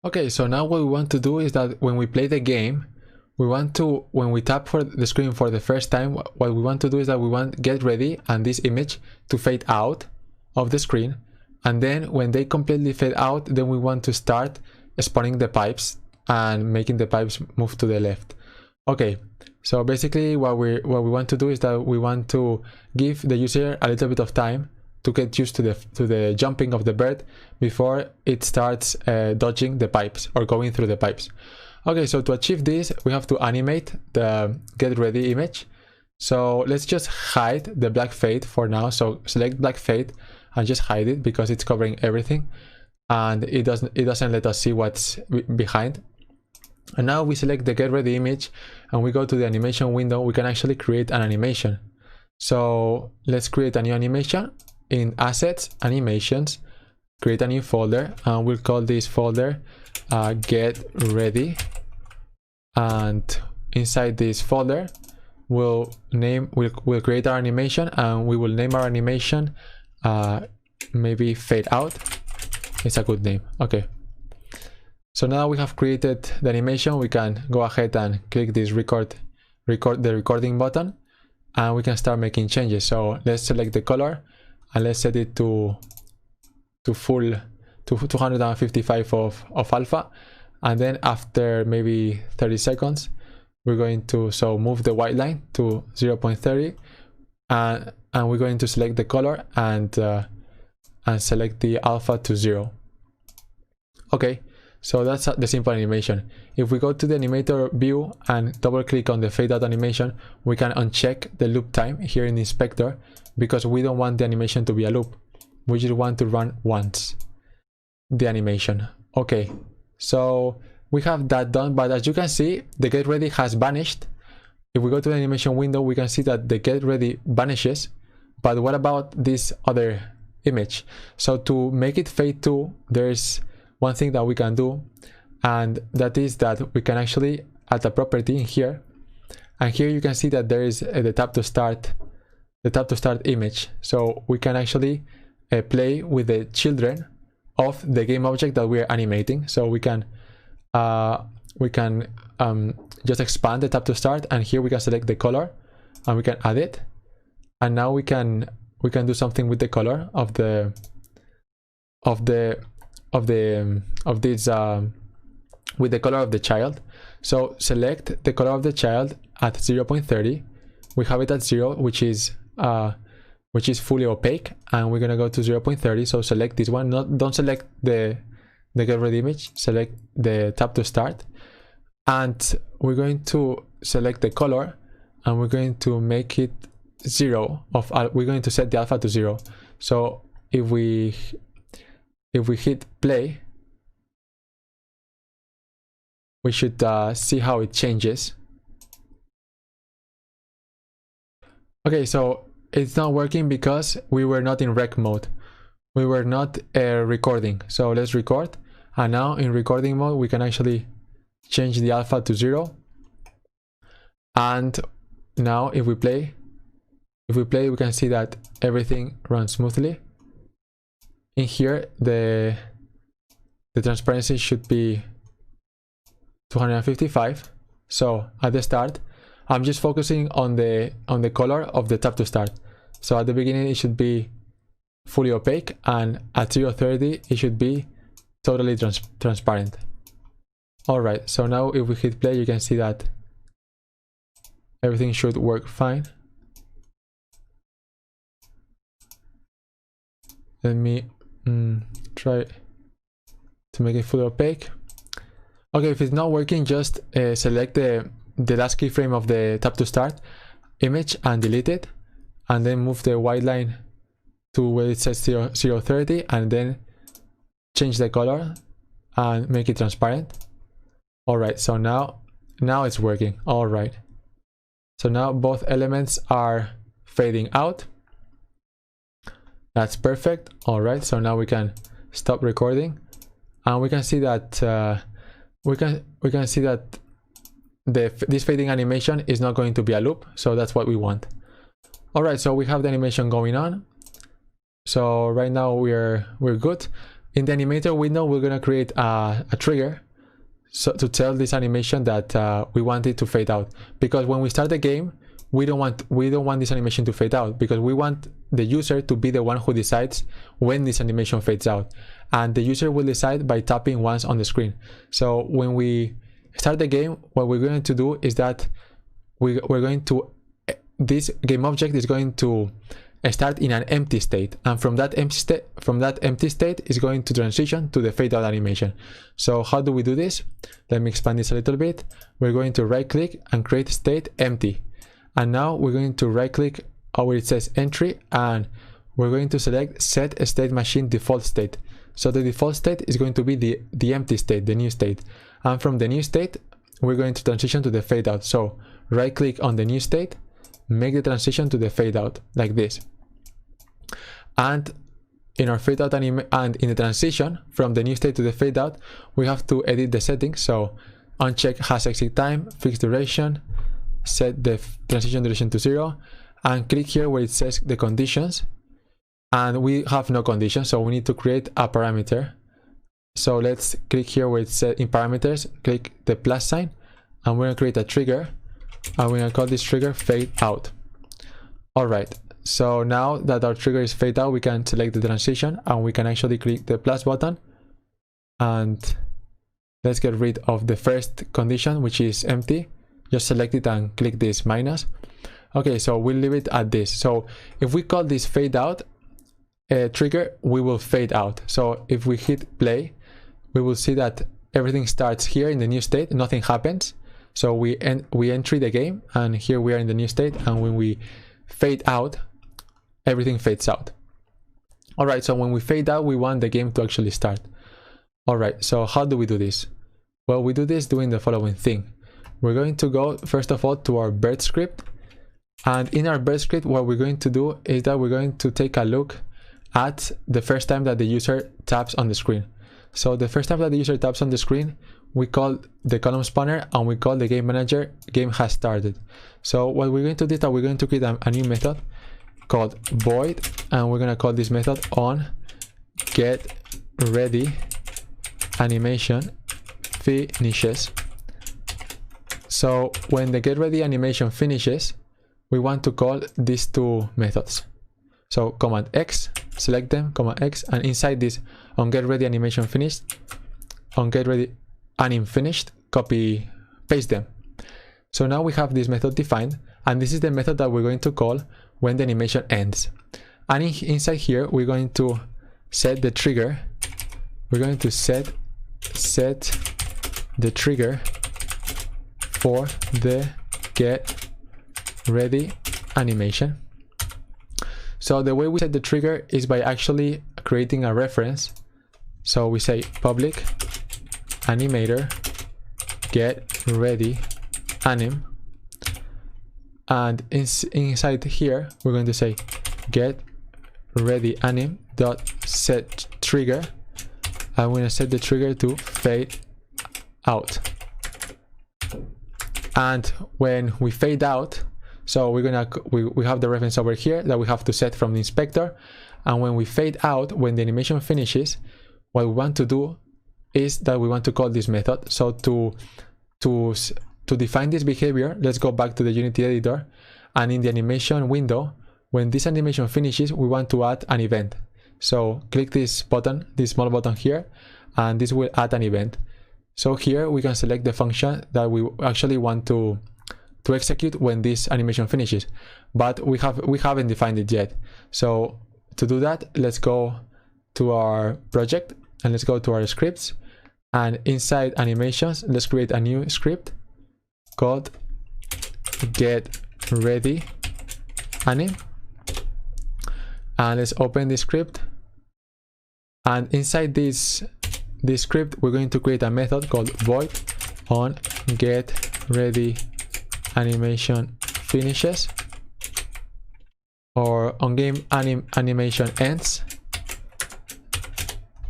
Okay, so now what we want to do is that when we play the game, when we tap for the screen for the first time, what we want to do is that we want get ready and this image to fade out of the screen. And then when they completely fade out, then we want to start spawning the pipes and making the pipes move to the left. Okay, so basically what we want to do is that we want to give the user a little bit of time to get used to the jumping of the bird before it starts dodging the pipes or going through the pipes. Okay, so to achieve this, we have to animate the get ready image. So let's just hide the black fade for now. So select black fade and just hide it because it's covering everything and it doesn't let us see what's behind. And now we select the get ready image and we go to the animation window. We can actually create an animation. So let's create a new animation. In assets, animations, create a new folder and we'll call this folder get ready, and inside this folder we'll create our animation and we will name our animation maybe fade out. It's a good name. Okay, so now we have created the animation. We can go ahead and click this record the recording button and we can start making changes. So let's select the color and let's set it to 255 of alpha, and then after maybe 30 seconds we're going to move the white line to 0.30 and we're going to select the color and select the alpha to 0. Okay, so that's the simple animation. If we go to the animator view and double click on the fade out animation, we can uncheck the loop time here in inspector because we don't want the animation to be a loop. We just want to run once the animation. Okay, so we have that done, but as you can see, the get ready has vanished. If we go to the animation window, we can see that the get ready vanishes, but what about this other image? So to make it fade to, there's one thing that we can do, and that is that we can actually add a property in here, and here you can see that there is the tap to start image. So we can actually play with the children of the game object that we are animating. So we can just expand the tap to start, and here we can select the color and we can add it, and now we can do something with the color of this with the color of the child. So select the color of the child at 0.30. We have it at 0, which is fully opaque, and we're gonna go to 0.30. So select this one. Don't select the get ready image. Select the tap to start, and we're going to select the color, and we're going to make it 0 of. We're going to set the alpha to 0. So if we hit play, we should see how it changes. Okay, so it's not working because we were not in rec mode. We were not recording. So let's record, and now in recording mode we can actually change the alpha to 0. And now if we play, we can see that everything runs smoothly. In here the transparency should be 255. So at the start I'm just focusing on the color of the tap to start. So at the beginning it should be fully opaque, and at 0.30 it should be totally transparent. Alright, so now if we hit play, you can see that everything should work fine. Let me try to make it fully opaque. Okay, if it's not working, just select the last keyframe of the tap to start image and delete it, and then move the white line to where it says 0.30, and then change the color and make it transparent. Alright, so now it's working. Alright, so now both elements are fading out. That's perfect. Alright, so now we can stop recording, and we can see that this fading animation is not going to be a loop, so that's what we want. Alright, so we have the animation going on. So right now we're good. in the animator window, we're going to create a trigger so to tell this animation that we want it to fade out, because when we start the game, we don't want this animation to fade out, because we want the user to be the one who decides when this animation fades out, and the user will decide by tapping once on the screen. So when we start the game, what we're going to do is that we're going to, this game object is going to start in an empty state, and from that empty state is going to transition to the fade out animation. So how do we do this? Let me expand this a little bit. We're going to right click and create state empty, and now we're going to right click where it says entry, and we're going to select set state machine default state. So the default state is going to be the empty state, the new state, and from the new state we're going to transition to the fade out. So right click on the new state, make the transition to the fade out like this, and in our fade out and in the transition from the new state to the fade out, we have to edit the settings. So uncheck has exit time, fixed duration, set the transition duration to 0, and click here where it says the conditions, and we have no condition, so we need to create a parameter. So let's click here where it says in parameters, click the plus sign, and we're going to create a trigger, and we're going to call this trigger fade out. Alright, so now that our trigger is fade out, we can select the transition, and we can actually click the plus button, and let's get rid of the first condition, which is empty. Just select it and click this minus. Okay, so we'll leave it at this. So if we call this fade out trigger, we will fade out. So if we hit play, we will see that everything starts here in the new state, nothing happens. So we enter the game, and here we are in the new state, and when we fade out, everything fades out. Alright, so when we fade out, we want the game to actually start. Alright, so how do we do this? Well, we do this doing the following thing. We're going to go first of all to our bird script, and in our bird script, what we're going to do is that we're going to take a look at the first time that the user taps on the screen. So the first time that the user taps on the screen, we call the column spanner, and we call the game manager game has started. So what we're going to do is that we're going to create a new method called void, and we're going to call this method on get ready animation finishes. So when the get ready animation finishes, we want to call these two methods. So command X, select them, command X, and inside this on get ready animation finished, on get ready anim finished, copy paste them. So now we have this method defined, and this is the method that we're going to call when the animation ends. And inside here we're going to set the trigger. We're going to set the trigger for the get ready animation. So the way we set the trigger is by actually creating a reference. So we say public animator get ready anim, and inside here we're going to say get ready anim dot set trigger, and we're going to set the trigger to fade out. And when we fade out, so we have the reference over here that we have to set from the inspector, and when we fade out, when the animation finishes, what we want to do is that we want to call this method. So to define this behavior, let's go back to the Unity editor, and in the animation window, when this animation finishes, we want to add an event. So click this button, this small button here, and this will add an event. So here we can select the function that we actually want to execute when this animation finishes, but we haven't defined it yet. So to do that, let's go to our project, and let's go to our scripts, and inside animations, let's create a new script called get ready anim, and let's open this script, and inside this script we're going to create a method called void on get ready animation finishes, or on game animation ends,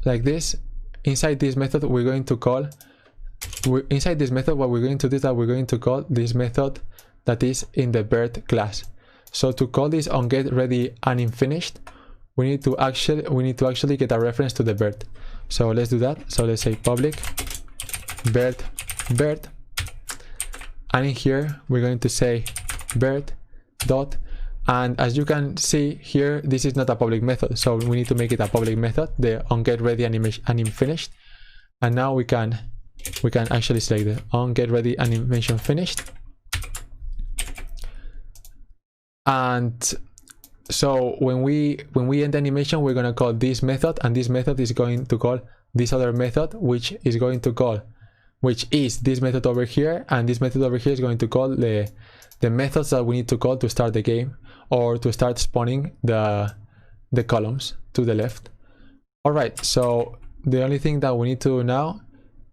like this. Inside this method we're going to call inside this method what we're going to do is that we're going to call this method that is in the bird class. So to call this on get ready anim finished, we need to actually get a reference to the bird. So let's do that. So let's say public bird, and in here we're going to say bird dot, and as you can see here, this is not a public method, so we need to make it a public method, the onGetReady animation anim finished. And now we can actually select the onGetReady animation finished. And so when we end the animation, we're going to call this method, and this method is going to call this other method, which is this method over here, and this method over here is going to call the methods that we need to call to start the game, or to start spawning the columns to the left. All right, so the only thing that we need to do now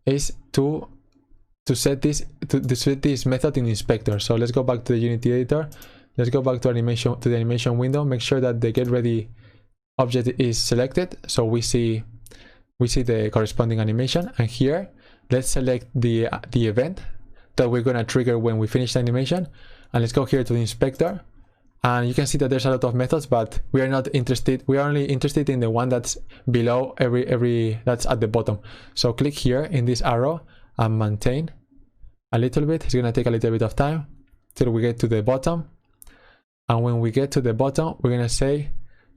is to set this method in inspector. So let's go back to the Unity editor. Let's go back to the animation window. Make sure that the getReady object is selected, so we see the corresponding animation. And here, let's select the event that we're gonna trigger when we finish the animation. And let's go here to the inspector. And you can see that there's a lot of methods, but we are not interested. We are only interested in the one that's below that's at the bottom. So click here in this arrow and maintain a little bit. It's gonna take a little bit of time till we get to the bottom. And when we get to the bottom, we're gonna say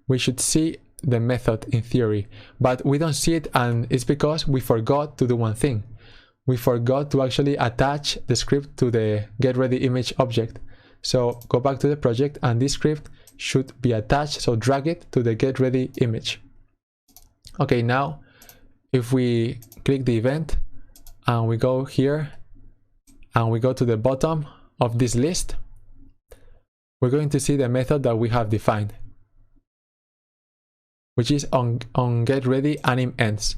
we should see the method in theory, but we don't see it, and it's because we forgot to do one thing. We forgot to actually attach the script to the getReadyImage object. So go back to the project, and this script should be attached, so drag it to the getReadyImage. Okay, now if we click the event and we go here and we go to the bottom of this list, we're going to see the method that we have defined, which is on getReadyAnimEnds.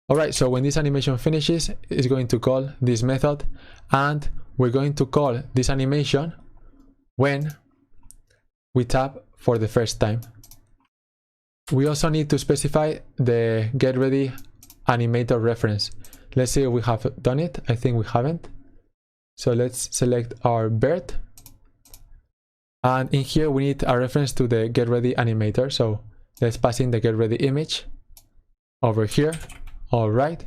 All right, so when this animation finishes, it's going to call this method, and we're going to call this animation when we tap for the first time. We also need to specify the getReadyAnimator reference. Let's see if we have done it. I think we haven't. So let's select our bird. And in here, we need a reference to the getReadyAnimator. So let's pass in the getReadyImage over here. All right.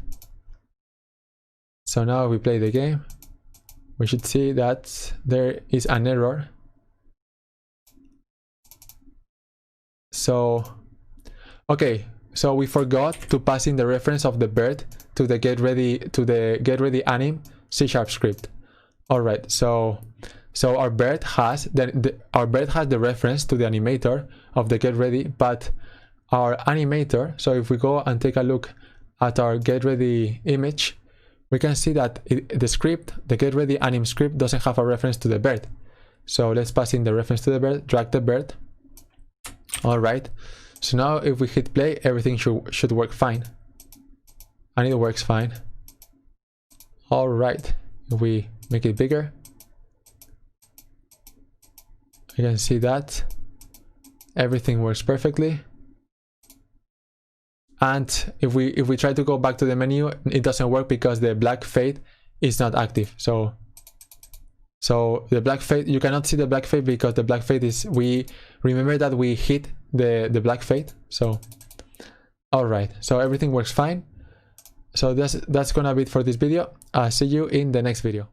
So now if we play the game, we should see that there is an error. So, okay, so we forgot to pass in the reference of the bird to the getReadyAnim C# script. All right, so our bird has the reference to the animator of the getReady, but our animator. So if we go and take a look at our getReadyImage, we can see that the script, the getReadyAnim script, doesn't have a reference to the bird. So let's pass in the reference to the bird, drag the bird. All right. So now if we hit play, everything should work fine, and it works fine. All right. If we make it bigger, you can see that everything works perfectly. And if we try to go back to the menu, it doesn't work because the black fade is not active. So the black fade, you cannot see the black fade because the black fade is, we remember that we hit the black fade. So all right, so everything works fine. So that's gonna be it for this video. See you in the next video.